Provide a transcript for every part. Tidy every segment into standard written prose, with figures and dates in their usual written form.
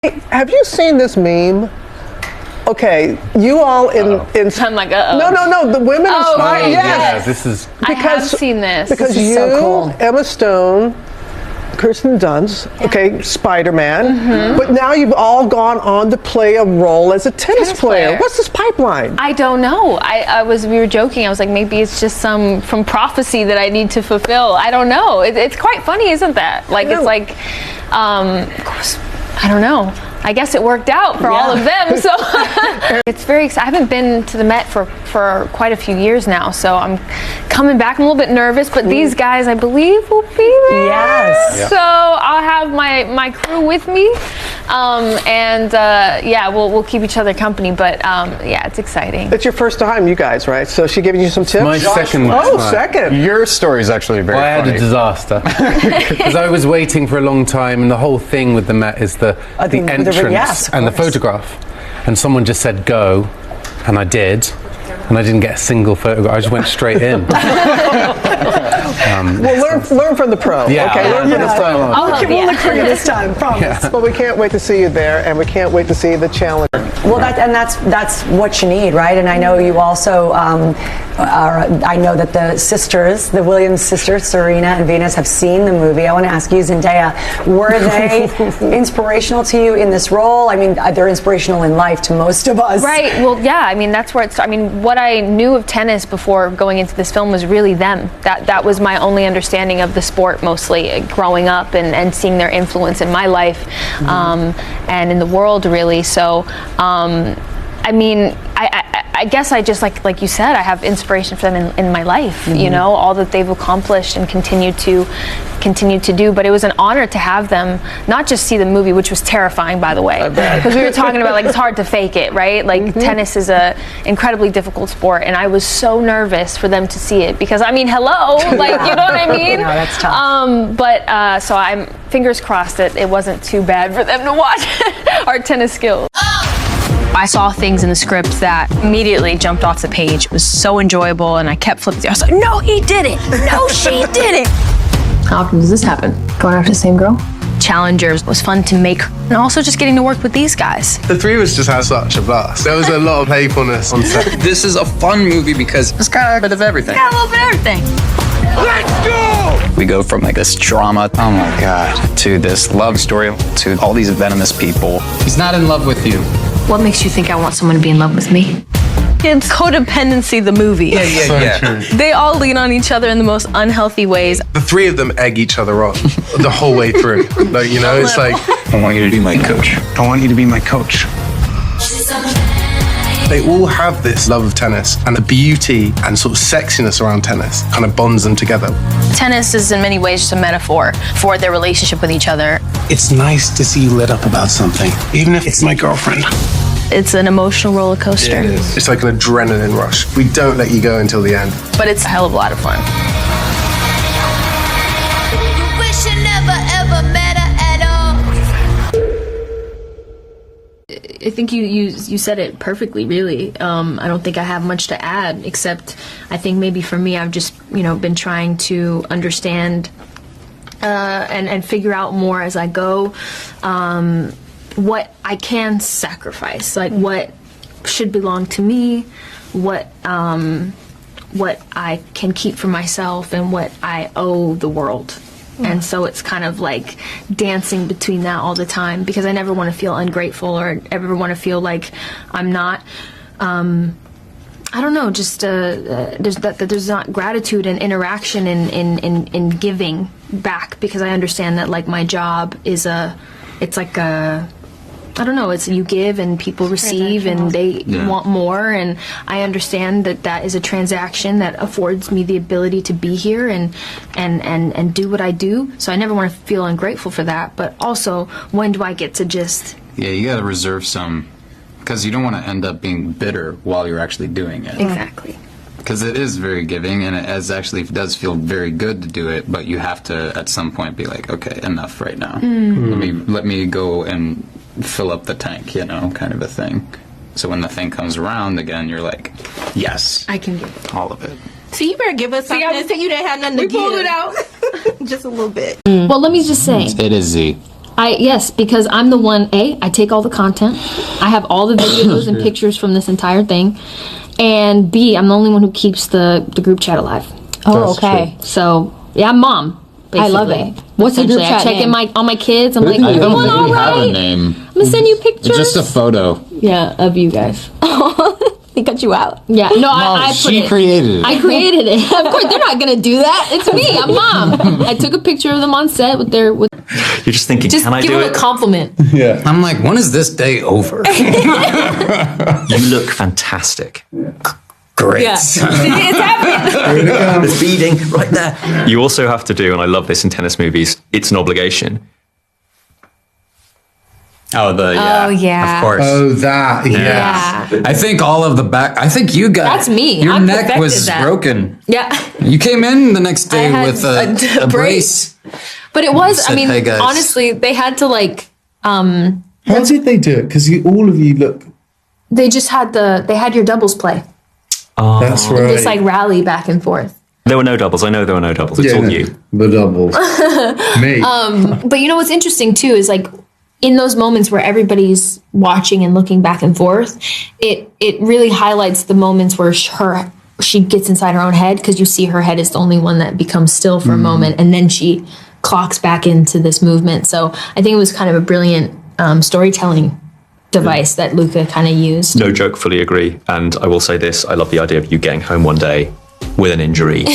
Have you seen this meme? Okay, you all in I'm like, uh-oh. No, the women of Spider. Yeah, this is. I have seen this. Because This is you, so cool. Emma Stone, Kirsten Dunst, okay, Spider-Man, but now you've all gone on to play a role as a tennis player. What's this pipeline? I don't know. We were joking. I was like, maybe it's just some from prophecy that I need to fulfill. I don't know. It's quite funny, isn't that? Like, it's like, of course, I don't know. I guess it worked out for all of them. So it's very exciting. I haven't been to the Met for quite a few years now, so I'm coming back. I'm a little bit nervous, but these guys, I believe, will be there. Yes. So I'll have my crew with me, we'll keep each other company. But yeah, it's exciting. It's your first time, you guys, right? So she giving you some tips? My second one. Oh, second. Your story is actually very I had funny. a disaster because I was waiting for a long time, and the whole thing with the Met is the entrance and the photograph. And someone just said go, and I did, and I didn't get a single photograph. I just went straight in. Well, learn from the pro. Yeah, okay, learn from the pro. We'll look for you this time, promise. But we can't wait to see you there, and we can't wait to see the challenge. Well, that's what you need, right? And I know you also I know that the sisters, the Williams sisters, Serena and Venus, have seen the movie. I want to ask you, Zendaya, were they inspirational to you in this role? I mean, they're inspirational in life to most of us. Right. Well, yeah. I mean, that's where it's. I mean, what I knew of tennis before going into this film was really them. That was my only understanding of the sport, mostly growing up and seeing their influence in my life and in the world, really. So, I mean, I guess I just like you said, I have inspiration for them in my life. You know, all that they've accomplished and continue to do. But it was an honor to have them not just see the movie, which was terrifying, by the way, because we were talking about like it's hard to fake it, right? Like tennis is a incredibly difficult sport, and I was so nervous for them to see it because I mean, hello, like you know what I mean? No, that's tough. So I'm fingers crossed that it wasn't too bad for them to watch our tennis skills. I saw things in the script that immediately jumped off the page. It was so enjoyable, and I kept flipping through. I was like, no, he did it. No, she did it. How often does this happen? Going after the same girl? Challengers was fun to make, and also just getting to work with these guys. The three of us just had such a blast. There was a lot of playfulness on set. This is a fun movie because it's got a bit of everything. Yeah, a little bit of everything. Let's go! We go from like this drama, oh my god, to this love story, to all these venomous people. He's not in love with you. What makes you think I want someone to be in love with me? It's Codependency, the movie. Yeah. They all lean on each other in the most unhealthy ways. The three of them egg each other on the whole way through. Like, you know, it's like, I want you to be my coach. I want you to be my coach. they all have this love of tennis, and the beauty and sort of sexiness around tennis kind of bonds them together. Tennis is in many ways just a metaphor for their relationship with each other. It's nice to see you lit up about something, even if it's my girlfriend. It's an emotional roller coaster. Yeah, it is. It's like an adrenaline rush. We don't let you go until the end. But it's a hell of a lot of fun. You wish you never ever met her at all. I think you said it perfectly, really. I don't think I have much to add, except I think maybe for me, I've just, been trying to understand and figure out more as I go what I can sacrifice, like what should belong to me, what I can keep for myself, and what I owe the world. And so it's kind of like dancing between that all the time, because I never want to feel ungrateful or ever want to feel like I'm not, I don't know, just there's not gratitude and interaction in giving back, because I understand that like my job is it's like a, I don't know, it's you give and people receive and they want more, and I understand that that is a transaction that affords me the ability to be here and do what I do. So I never want to feel ungrateful for that, but also when do I get to just... Yeah, you gotta reserve some, because you don't want to end up being bitter while you're actually doing it. Exactly. Because it is very giving, and it does feel very good to do it, but you have to at some point be like, okay, enough right now. Let me go and fill up the tank, kind of a thing. So when the thing comes around again, you're like, yes, I can give it. all of it. So you better give us something. So you didn't have nothing to give. We pulled it out. Just a little bit. Well, let me just say, It is Z. Yes, because I'm the one, I take all the content. I have all the videos and pictures from this entire thing. And B, I'm the only one who keeps the group chat alive. Oh, okay. So, yeah, I'm mom. Basically. I love it. What's the group chat? I check in all my kids. I'm like, I don't everyone think all we have a right? name. I'm gonna send you pictures. It's just a photo. Yeah, of you guys. They cut you out. Yeah, no, I put she it. created it. I created it. Of course, they're not gonna do that. It's me. I'm mom. I took a picture of them on set with their. You're just thinking, just can I give do them it? a compliment. Yeah. I'm like, when is this day over? You look fantastic. Great. Yeah, it's happening. There's beading right there. You also have to do, and I love this in tennis movies, it's an obligation. Oh, yeah. Of course. Oh, that. Yeah. I think all of the back. I think you got. That's me. Your I neck perfected was that. broken. Yeah. You came in the next day had with a brace. But it was, Said, "Hey, guys." honestly, they had to How did they do it? Because all of you look. they just had they had your doubles play. Oh, That's right. Just like rally back and forth. there were no doubles. I know there were no doubles. It's all you. The doubles. Me. But you know what's interesting too is like in those moments where everybody's watching and looking back and forth, it really highlights the moments where she gets inside her own head, because you see her head is the only one that becomes still for a moment, and then she clocks back into this movement. So I think it was kind of a brilliant storytelling device that Luca kind of used. No joke, fully agree. And I will say this, I love the idea of you getting home one day with an injury,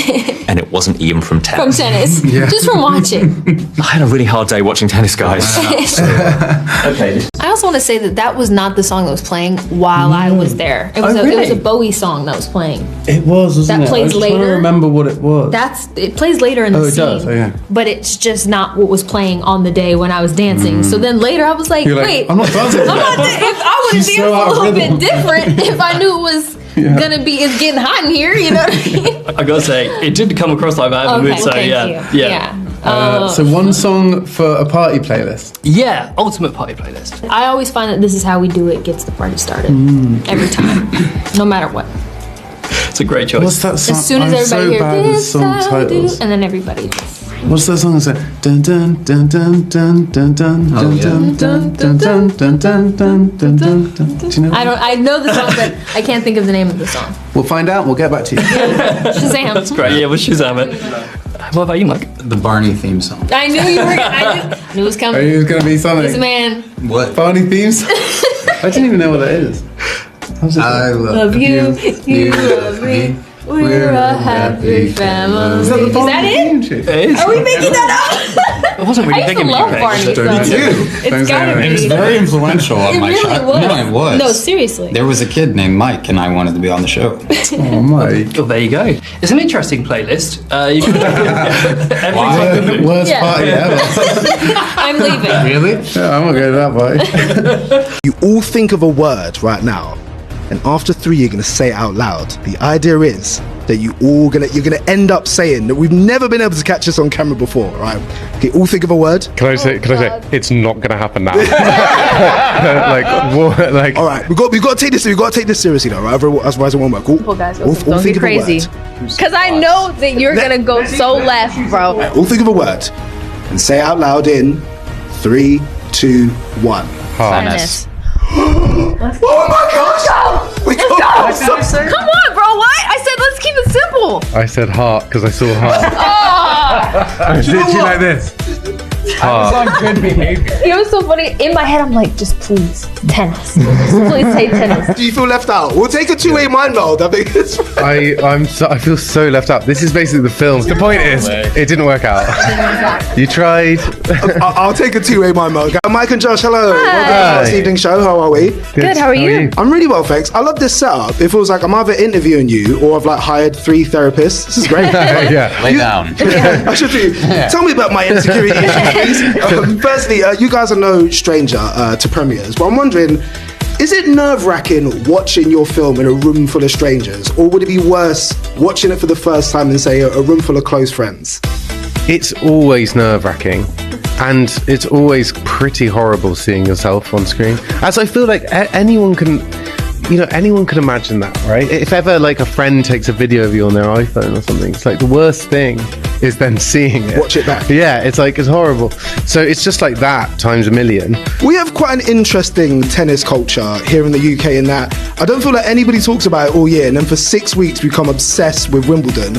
and it wasn't even from From tennis. tennis, just from watching. I had a really hard day watching tennis, guys. Okay. I also want to say that was not the song that was playing while I was there. It was, it was a Bowie song that was playing. It was, wasn't That it? plays I was trying to later. remember what it was. It plays later in the Oh, it scene. does, oh, yeah. But it's just not what was playing on the day when I was dancing. So then later I was like, You're like, wait, I'm not dancing. if I would have She's danced so out a of little rhythm. bit different if I knew it was it's getting hot in here, you know what I mean? I gotta say, it did come across like that in the mood, so thank yeah. you. Yeah. So one song for a party playlist. Yeah, ultimate party playlist. I always find that This Is How We Do It gets the party started every time, no matter what. It's a great choice. What's that song? As soon as I'm everybody so hears bad with This Is song How We Do, titles. and then everybody just. What's that song? Is it dun dun dun dun dun dun dun dun dun dun dun dun dun dun dun dun dun? Do you know? I know the song, but I can't think of the name of the song. We'll find out. We'll get back to you. Shazam. That's great. Yeah, we'll Shazam it. What about you, Mike? The Barney theme song. I knew you were. I knew it was Are coming. you going to be something? This man. What? Barney themes? I didn't even know what that is. I Love you. You love me. We're a happy family. Is that the Barney it? theme tune? It is. Are we making that up? It wasn't really I used big to in the love UK. Barney. Me so too. It's gotta It It was be. very influential on It my really child. was. No, it was. No, seriously. There was a kid named Mike, and I wanted to be on the show. Oh, Mike. Well, there you go. It's an interesting playlist. You can every time we move. Worst Yeah. party ever. I'm leaving. Really? Yeah, I'm not going to that party. You all think of a word right now, and after 3 you're gonna say it out loud. The idea is that you're gonna end up saying that we've never been able to catch this on camera before, right? Okay, all think of a word. Can I say? It's not going to happen now. like. All right, we got to take this. We got to take this seriously, though, right? Otherwise, it won't work. Cool. Well, guys, All don't think get of a word. crazy. Because I know that you're going to go so left, bro. All think of a word and say it out loud in 3, 2, 1. Tennis. Oh my gosh! We got Come on, bro. What? I said let's keep it simple. I said heart because I saw heart. Oh, I was literally like this. Heart. on good behavior. it was so funny. In my head, I'm like, just please, tennis. Just please say tennis. Do you feel left out? We'll take a two-way mind meld. I think it's I feel so left out. This is basically the film. The point is, it didn't work out. You tried. I'll take a two-way mind meld. Mike and Josh, hello. Welcome to our this evening show. How are we? Good, how are you? I'm really well, thanks. I love this setup. It feels like I'm either interviewing you or I've like hired 3 therapists. This is great. Yeah. Lay down. I should do. Tell me about my insecurity issues, please. Firstly, you guys are no stranger to premieres, but I'm wondering, is it nerve-wracking watching your film in a room full of strangers, or would it be worse watching it for the first time in, say, a room full of close friends? It's always nerve-wracking, and it's always pretty horrible seeing yourself on screen. As I feel like anyone can imagine that, right? If ever like a friend takes a video of you on their iPhone or something, it's like the worst thing is then seeing it. Watch it back. Yeah, it's like, it's horrible. So it's just like that times a million. We have quite an interesting tennis culture here in the UK in that I don't feel like anybody talks about it all year, and then for 6 weeks we become obsessed with Wimbledon.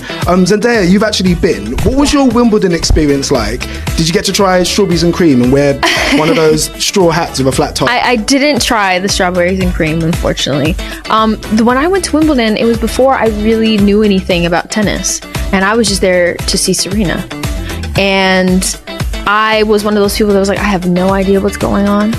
Zendaya, you've actually been. What was your Wimbledon experience like? Did you get to try strawberries and cream and wear one of those straw hats with a flat top? I didn't try the strawberries and cream, unfortunately. When I went to Wimbledon, it was before I really knew anything about tennis, and I was just there to see Serena. And I was one of those people that was like, I have no idea what's going on.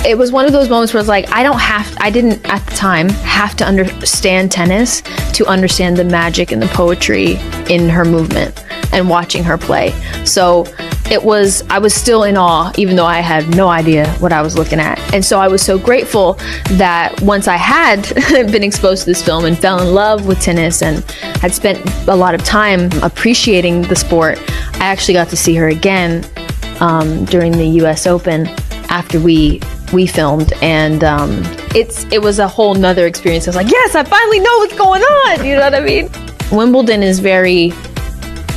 It was one of those moments where it's like, I didn't at the time have to understand tennis to understand the magic and the poetry in her movement and watching her play. So I was still in awe, even though I had no idea what I was looking at. And so I was so grateful that once I had been exposed to this film and fell in love with tennis and had spent a lot of time appreciating the sport, I actually got to see her again during the US Open after we filmed, and it was a whole nother experience. I was like, yes, I finally know what's going on, you know what I mean? Wimbledon is very,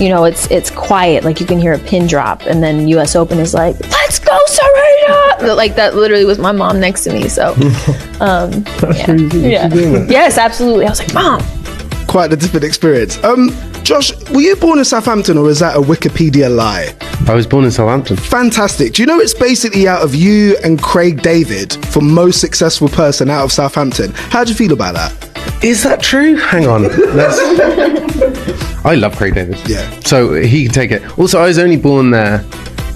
it's quiet, like you can hear a pin drop, and then US Open is like, let's go Serena! Like that literally was my mom next to me, so yeah. Yes, absolutely. I was like, Mom. Quite a different experience. Josh, were you born in Southampton, or is that a Wikipedia lie? I was born in Southampton. Fantastic. Do you know it's basically out of you and Craig David for most successful person out of Southampton? How do you feel about that? Is that true? Hang on. I love Craig David. Yeah. So he can take it. Also, I was only born there,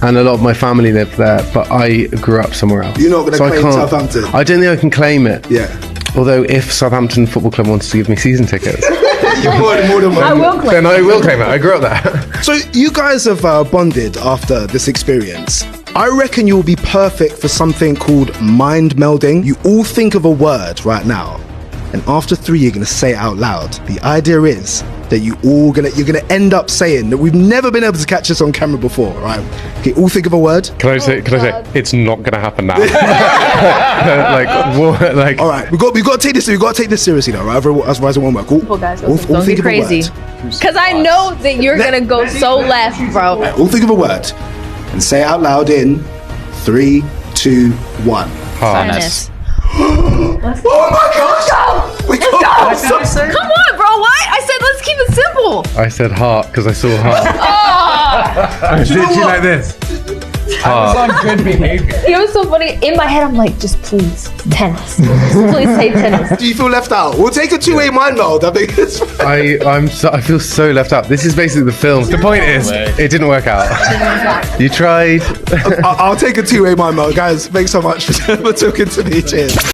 and a lot of my family lived there, but I grew up somewhere else. You're not going to claim Southampton? I don't think I can claim it. Yeah. Although if Southampton Football Club wanted to give me season tickets, I will claim then I will claim it. I grew up there. So you guys have bonded after this experience. I reckon you'll be perfect for something called mind melding. You all think of a word right now, and after 3 you're going to say it out loud. The idea is that you're gonna end up saying that we've never been able to catch this on camera before, right? Okay, all think of a word. Can I say it's not going to happen now? Like, all right, we've got to take this. We've got to take this seriously, though, right? Otherwise, it won't work. People, guys, all think get crazy. Because I know that you're gonna go so left, bro. Right, all think of a word and say it out loud in 3, 2, 1. Tennis. Oh my gosh! Let's go! Come on, bro. What? I said let's keep it simple. I said heart because I saw heart. Do you know Did you what? like this? That was on good behavior. It was so funny. In my head, I'm like, just please, tennis. Just please say tennis. Do you feel left out? We'll take a two-way mind meld. I think it's I feel so left out. This is basically the film. The point is, it didn't work out. You tried. I'll take a two-way mind meld. Guys, thanks so much for talking to me. Cheers.